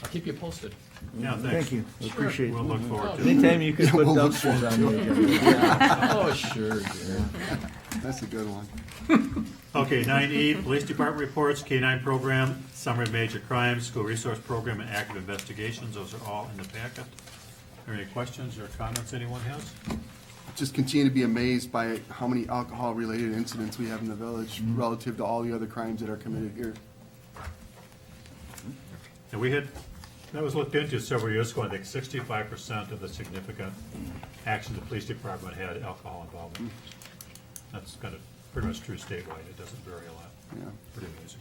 I'll keep you posted. yeah, thanks. Thank you, we appreciate it. We'll look forward to it. Anytime you can put We'll look dumpsters on the agenda. Oh, sure, dear. That's a good one. Okay, 9E, Police Department reports, K-9 program, summary of major crimes, school resource program, and active investigations. Those are all in the packet. Are there any questions or comments anyone has? Just continue to be amazed by how many alcohol-related incidents we have in the village relative to all the other crimes that are committed here. And that was looked into several years ago. I think 65% of the significant action the police department had alcohol involvement. That's kind of pretty much true statewide. It doesn't vary a lot. Yeah. Pretty amazing.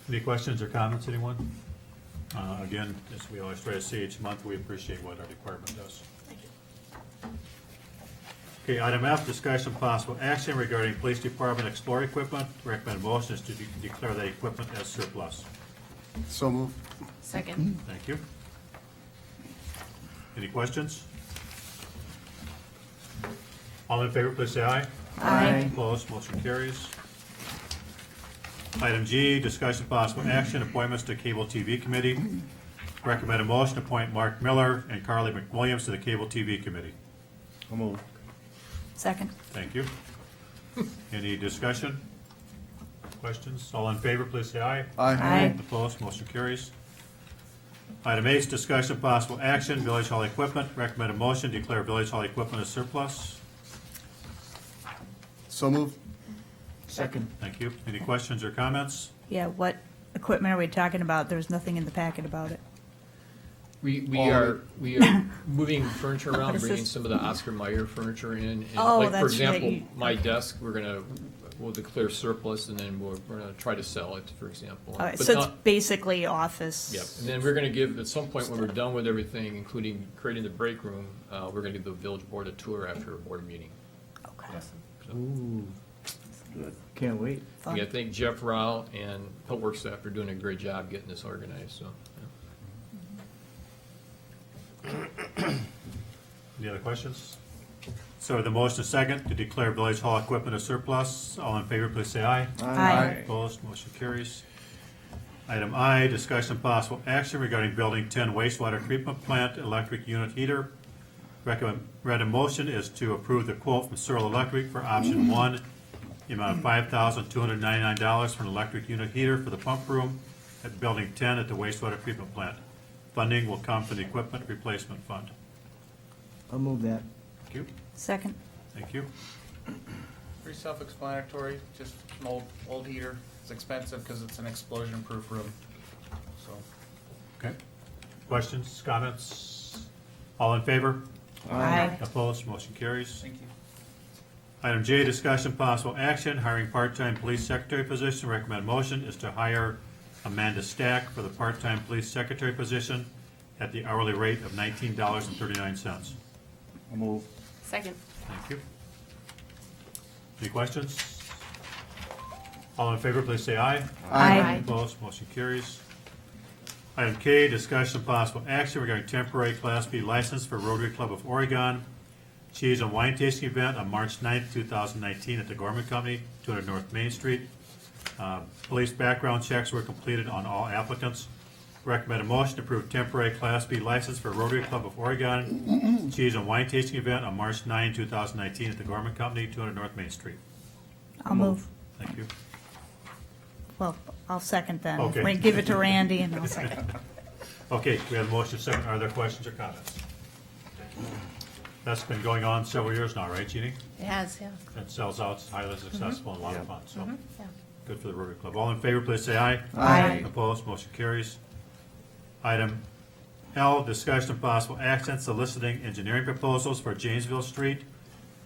Any questions or comments, anyone? Again, as we always try to say each month, we appreciate what our department does. Okay, item F, discussion possible action regarding police department Explorer equipment. Recommended motion is to declare that equipment as surplus. So moved. Second. Thank you. Any questions? All in favor, please say aye. Aye. Opposed, motion carries. Item G, discussion possible action, appointments to Cable TV Committee. Recommended motion to appoint Mark Miller and Carly McWilliams to the Cable TV Committee. I'll move. Second. Thank you. Any discussion? Questions? All in favor, please say aye. Aye. Opposed, motion carries. Item H, discussion possible action, Village Hall equipment. Recommended motion, declare Village Hall equipment as surplus. So moved. Second. Thank you. Any questions or comments? Yeah, what equipment are we talking about? There's nothing in the packet about it. We All are moving furniture What around, is bringing this? some of the Oscar Mayer furniture in. And Oh, like, that's for right, example, you- my desk, we'll declare surplus, and then we're gonna try to sell it, for example. All right, But so it's not- basically office. Yep, and then we're gonna give, at some point when we're done with everything, including creating the break room, we're gonna give the village board a tour after a board meeting. Okay. Ooh, can't wait. Fun. I think Jeff Rao and Public staff are doing a great job getting this organized, so. Yeah. Any other questions? So the motion is second to declare Village Hall equipment as surplus. All in favor, please say aye. Aye. Opposed, motion carries. Item I, discussion possible action regarding Building 10 wastewater treatment plant electric unit heater. Recommended motion is to approve the quote from Searle Electric for option 1, the amount of $5,299 for an electric unit heater for the pump room at Building 10 at the wastewater treatment plant. Funding will come from the equipment replacement fund. I'll move that. Thank you. Second. Thank you. Pretty self-explanatory, just an old heater. It's expensive because it's an explosion-proof room, so. Okay. Questions, comments? All in favor? Aye. Opposed, motion carries. Thank you. Item J, discussion possible action, hiring part-time police secretary position. Recommend motion is to hire Amanda Stack for the part-time police secretary position at the hourly rate of $19.39. I'll move. Second. Thank you. Any questions? All in favor, please say aye. Aye. Opposed, motion carries. Item K, discussion of possible action regarding temporary Class B license for Rotary Club of Oregon cheese and wine tasting event on March 9th, 2019 at the Gorman Company, 200 North Main Street. Police background checks were completed on all applicants. Recommend a motion to approve temporary Class B license for Rotary Club of Oregon cheese and wine tasting event on March 9, 2019 at the Gorman Company, 200 North Main Street. I'll move. Thank you. Well, I'll second then. Okay. We give it to Randy and I'll second. Okay, we have a motion second. Are there questions or comments? That's been going on several years now, right, Jeannie? It has, yeah. It sells out, it's highly successful, and a lot of fun, so. Yeah. Good for the Rotary Club. All in favor, please say aye. Aye. Opposed, motion carries. Item L, discussion of possible action soliciting engineering proposals for Janesville Street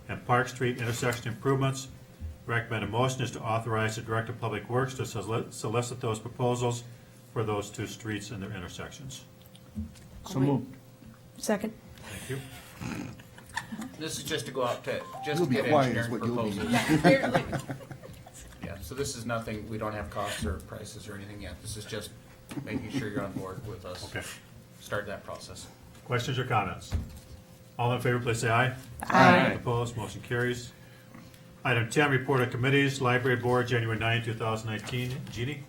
and Park Street intersection improvements. Recommended motion is to authorize the Director of Public Works to solicit those proposals for those two streets and their intersections. So moved. Second. Thank you. This is just to go out to, just You'll to be get quiet is engineering what you'll be. proposals. Yeah, so this is nothing, we don't have costs or prices or anything yet. This is just making sure you're on board with us. Okay. Start that process. Questions or comments? All in favor, please say aye. Aye. Opposed, motion carries. Item 10, report of committees, Library Board, January 9, 2019. Jeannie?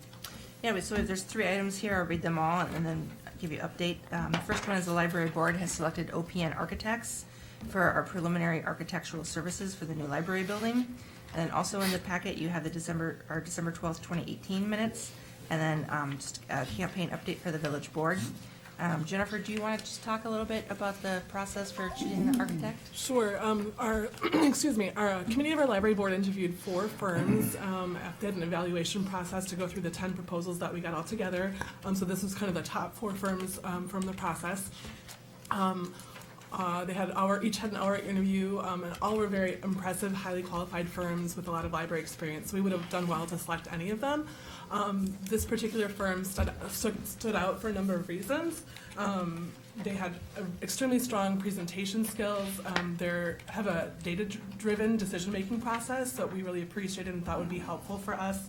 Yeah, so there's 3 items here. I'll read them all and then give you an update. The first one is the library board has selected OPN Architects for our preliminary architectural services for the new library building. And then also in the packet, you have the December 12th, 2018 minutes, and then just a campaign update for the village board. Jennifer, do you want to just talk a little bit about the process for choosing the architect? Sure. Our our committee of our library board interviewed 4 firms. They had an evaluation process to go through the 10 proposals that we got all together. So this was kind of the top 4 firms from the process. They had each had an hour interview, and all were very impressive, highly qualified firms with a lot of library experience. So we would have done well to select any of them. This particular firm stood out for a number of reasons. They had extremely strong presentation skills. They have a data-driven decision-making process that we really appreciated and thought would be helpful for us.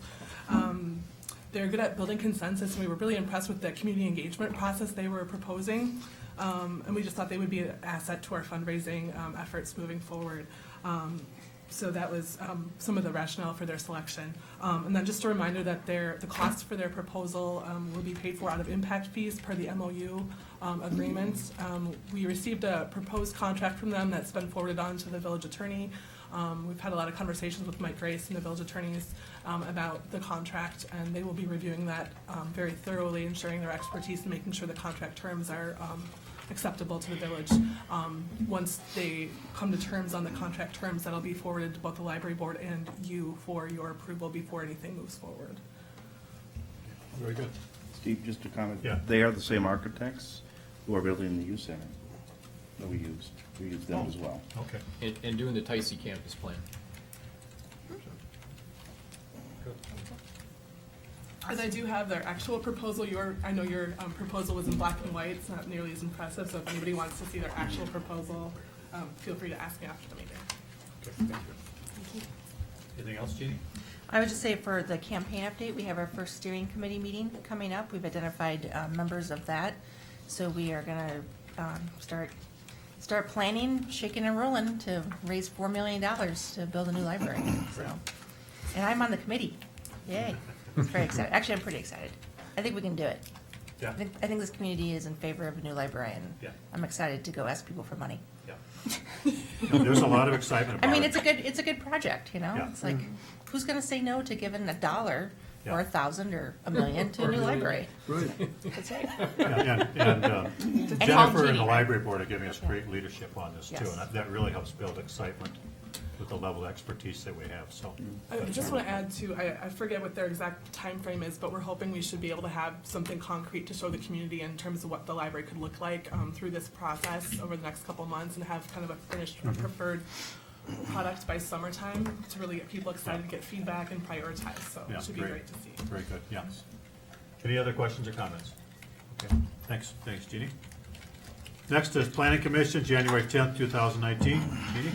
They're good at building consensus, and we were really impressed with the community engagement process they were proposing. And we just thought they would be an asset to our fundraising efforts moving forward. So that was some of the rationale for their selection. And then just a reminder that the cost for their proposal will be paid for out of impact fees per the MOU agreement. We received a proposed contract from them that's been forwarded on to the village attorney. We've had a lot of conversations with Mike Grace and the village attorneys about the contract, and they will be reviewing that very thoroughly, ensuring their expertise and making sure the contract terms are acceptable to the village. Once they come to terms on the contract terms, that'll be forwarded to both the library board and you for your approval before anything moves forward. Very good. Steve, just a comment. Yeah. They are the same architects who are building the youth center that we used. We used them as well. Okay. And doing the Ticey campus plan. And I do have their actual proposal. I know your proposal was in black and white. It's not nearly as impressive, so if anybody wants to see their actual proposal, feel free to ask me after the meeting. Okay, thank you. Anything else, Jeannie? I would just say for the campaign update, we have our first steering committee meeting coming up. We've identified members of that. So we are going to start planning, shaking and rolling to raise $4 million to build a new library. So, and I'm on the committee. Yay. It's very excited. Actually, I'm pretty excited. I think we can do it. Yeah. I think this community is in favor of a new library, and Yeah. I'm excited to go ask people for money. Yeah. No, there's a lot of excitement about I mean, it. it's a good project, you know? Yeah. It's like, who's gonna say no to giving $1 Yeah. or $1,000 or $1 million to a new library? Right. That's right. Yeah, and Jennifer and the Jeannie, right? library board are giving us great leadership on this too, Yes. and that really helps build excitement with the level of expertise that we have, so. I just want to add too, I forget what their exact time frame is, but we're hoping we should be able to have something concrete to show the community in terms of what the library could look like through this process over the next couple of months, and have kind of a finished, preferred product by summertime to really get people excited, get feedback, and prioritize. So Yeah, it should be great to see. Very good, yeah. Any other questions or comments? Okay, thanks, Jeannie. Next is Planning Commission, January 10th, 2019. Jeannie?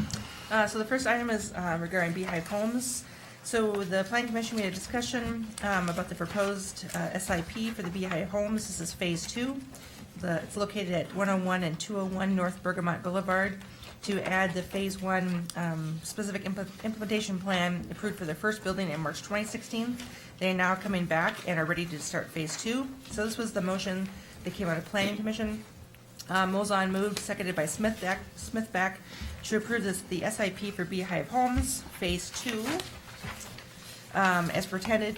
So the first item is regarding Beehive Homes. So the Planning Commission made a discussion about the proposed SIP for the Beehive Homes. This is Phase 2. It's located at 101 and 201 North Bergamot Boulevard. To add the Phase 1 specific implementation plan approved for their first building in March 2016. They are now coming back and are ready to start Phase 2. So this was the motion that came out of Planning Commission. Molzon moved, seconded by Smithback, to approve the SIP for Beehive Homes, Phase 2, as presented,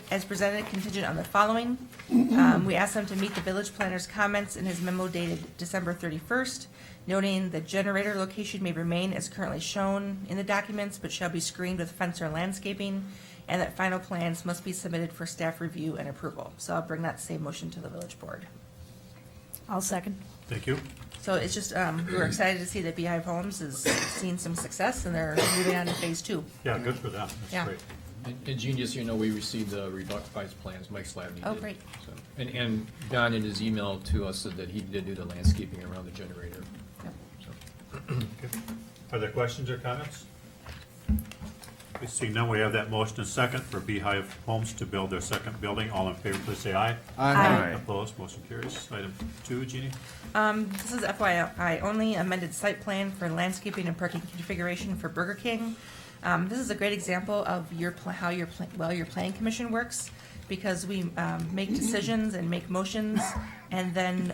contingent on the following. We asked them to meet the village planner's comments in his memo dated December 31st, noting the generator location may remain as currently shown in the documents, but shall be screened with fence or landscaping, and that final plans must be submitted for staff review and approval. So I'll bring that same motion to the village board. I'll second. Thank you. So it's just, we're excited to see that Beehive Homes is seeing some success, and they're moving on to phase 2. Yeah, good for them. Yeah. That's great. And Gene, just so you know, we received the revised plans, Mike Slavny Oh, did. great. So, and Don in his email to us said that he did do the landscaping around the generator. Yep. So, Okay. Are there questions or comments? We see none. We have that motion and second for Beehive Homes to build their second building. All in favor, please say aye. Aye. Opposed, motion carries. Item 2, Jeannie. This is FYI only amended site plan for landscaping and parking configuration for Burger King. This is a great example of how your planning commission works, because we make decisions and make motions, and then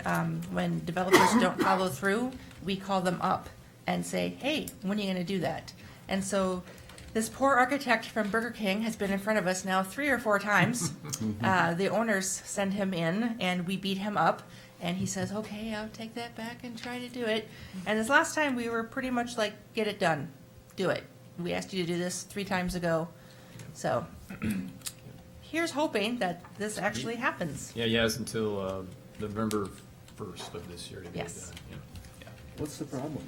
when developers don't follow through, we call them up and say, hey, when are you going to do that? And so this poor architect from Burger King has been in front of us now 3 or 4 times. The owners send him in, and we beat him up. And he says, okay, I'll take that back and try to do it. And this last time, we were pretty much like, get it done. Do it. We asked you to do this 3 times ago. So here's hoping that this actually happens. yeah, he has until November 1st of this year to get it Yes. done. Yeah. What's the problem?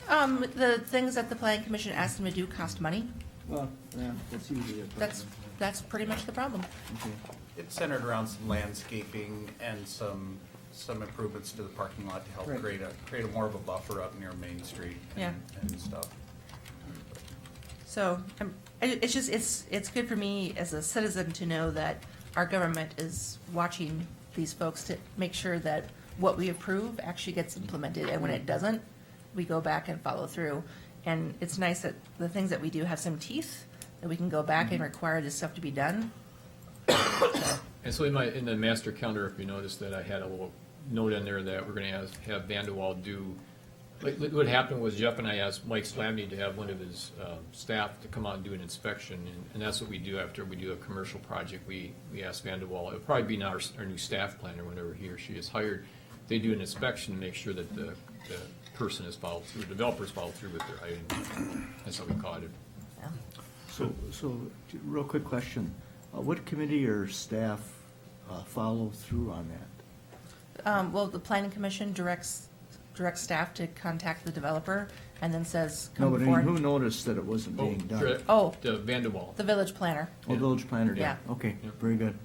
The things that the planning commission asked him to do cost money. Well, yeah, that's usually a problem. That's pretty much the problem. Okay. It's centered around some landscaping and some improvements to the parking lot to help Right. create a more of a buffer up near Main Street Yeah. and stuff. So it's just, it's good for me as a citizen to know that our government is watching these folks to make sure that what we approve actually gets implemented. And when it doesn't, we go back and follow through. And it's nice that the things that we do have some teeth, that we can go back and require this stuff to be done. And so in the master calendar, if you noticed that I had a little note in there that we're gonna have Vanderwall do, like, what happened was Jeff and I asked Mike Slavny to have one of his staff to come out and do an inspection, and that's what we do after we do a commercial project. We ask Vanderwall, it'll probably be now our new staff planner, whenever he or she is hired, they do an inspection to make sure that the person has followed through, the developers followed through with their item. That's how we caught it. So, real quick question. What committee or staff follow through on that? Well, the planning commission directs staff to contact the developer and then says, No, come but I mean, forward. who noticed that it wasn't being done? Oh. The Vanderwall. The village planner. Oh, village planner did? Yeah. Okay, Yeah. very good.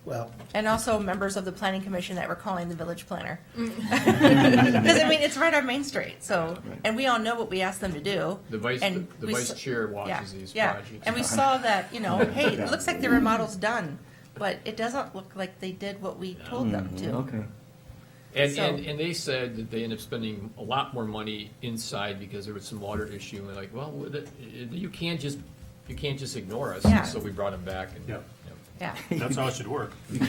Well, And also members of the planning commission that were calling the village planner. Because, I mean, it's right on Main Street, so, Right. and we all know what we asked them to do. The vice, and the we vice s- chair Yeah, watches these yeah. projects. And we saw that, hey, it looks like the remodel's done, but it doesn't look like they did what we told them to. Okay. And, So- and they said that they ended up spending a lot more money inside because there was some water issue, and we're like, well, you can't just ignore us. Yeah. So we brought them back and. Yeah. Yeah, That's how it should work. You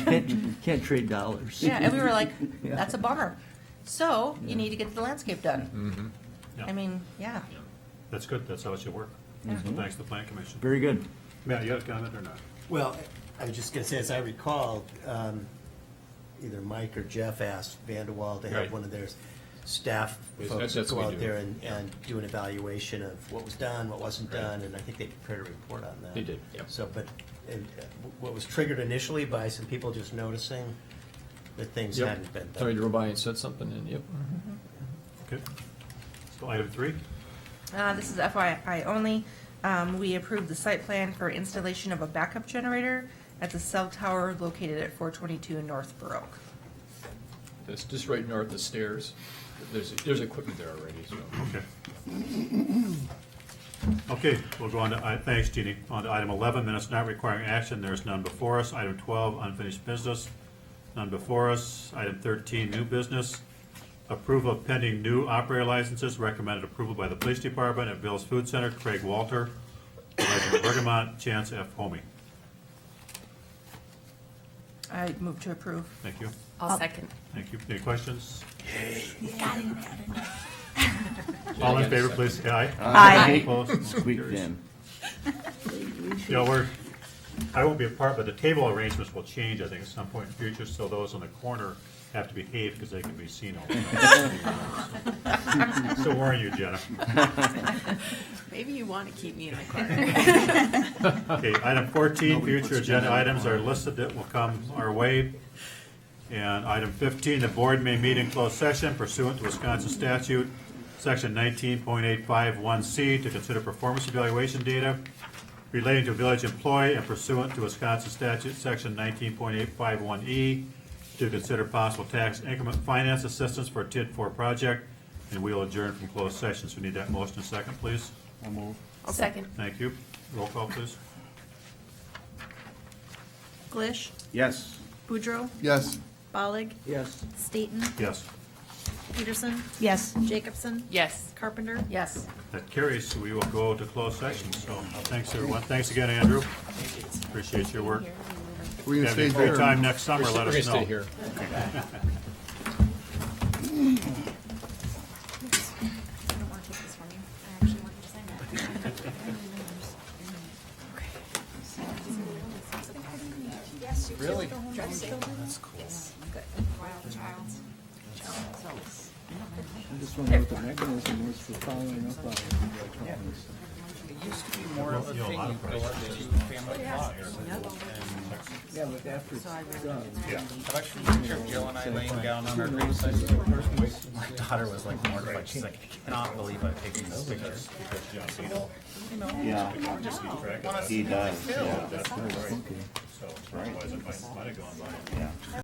can't trade dollars. yeah, and we were like, Yeah. that's a bummer. So, you need to get the landscape done. Mm-hmm. Yeah. I mean, yeah. That's good. That's how it should work. So thanks to the plan commission. Very good. Matt, you have a comment or not? well, I was just gonna say, as I recall, either Mike or Jeff asked Vanderwall to have Right. one of their staff Yes, folks that's go what we out do. there and do an evaluation of what was done, what wasn't Right. done, and I think they prepared a report on that. They did, yep. So, but what was triggered initially by some people just noticing that things Yep. hadn't been done. Somebody drove by and said something, and yep. Okay. So item 3. This is FYI only. We approved the site plan for installation of a backup generator at the cell tower located at 422 North Baroque. That's just right north of the stairs. There's equipment there already, so. Okay. Okay, we'll go on to, thanks, Jeannie. On to item 11, minutes not requiring action. There's none before us. Item 12, unfinished business. None before us. Item 13, new business. Approval of pending new operator licenses. Recommended approval by the police department at Bill's Food Center, Craig Walter, Legend Bergamot, Chance F. Homey. I move to approve. Thank you. I'll second. Thank you. Any questions? All in favor, please say aye. Aye. Opposed? Motion Squeak carries. then. You know, I won't be a part, but the table arrangements will change, I think, at some point in the future, so those on the corner have to behave because they can be seen all the time. So where are you, Jenna? Maybe you want to keep me in the corner. Okay, item 14, future agenda items are listed that will come our way. And item 15, the board may meet in closed session pursuant to Wisconsin statute, section 19.851C, to consider performance evaluation data relating to a village employee, and pursuant to Wisconsin statute, section 19.851E, to consider possible tax increment finance assistance for a TID 4 project, and we will adjourn from closed session. So we need that motion in a second, please. I'll move. I'll second. Thank you. Roll call, please. Glish, Yes. Boudreaux, Yes. Bollig, Yes. Staton, Yes. Peterson, Yes. Jacobson, Yes. Carpenter, Yes. That carries, so we will go to closed session. So thanks, everyone. Thanks again, Andrew. Appreciate your work. We're gonna Have stay a great here. time next summer, let us know. We're gonna stay here. I don't want to take this from you. I actually want you to sign that. Yes, you Really? Go home and still do this? cool. Yes, good. Wild child. I just wonder what the mechanism was for following up on it. It used to be more of a You know, a thing, lot you of go up places. to family plots. Yeah, but after it's done. Yeah. I've actually pictured Jill and I laying down on our gravesite. My daughter was like mortified, she's like, I cannot believe I've taken this picture. Yeah, he does, yeah. So otherwise it might have gone by. Yeah.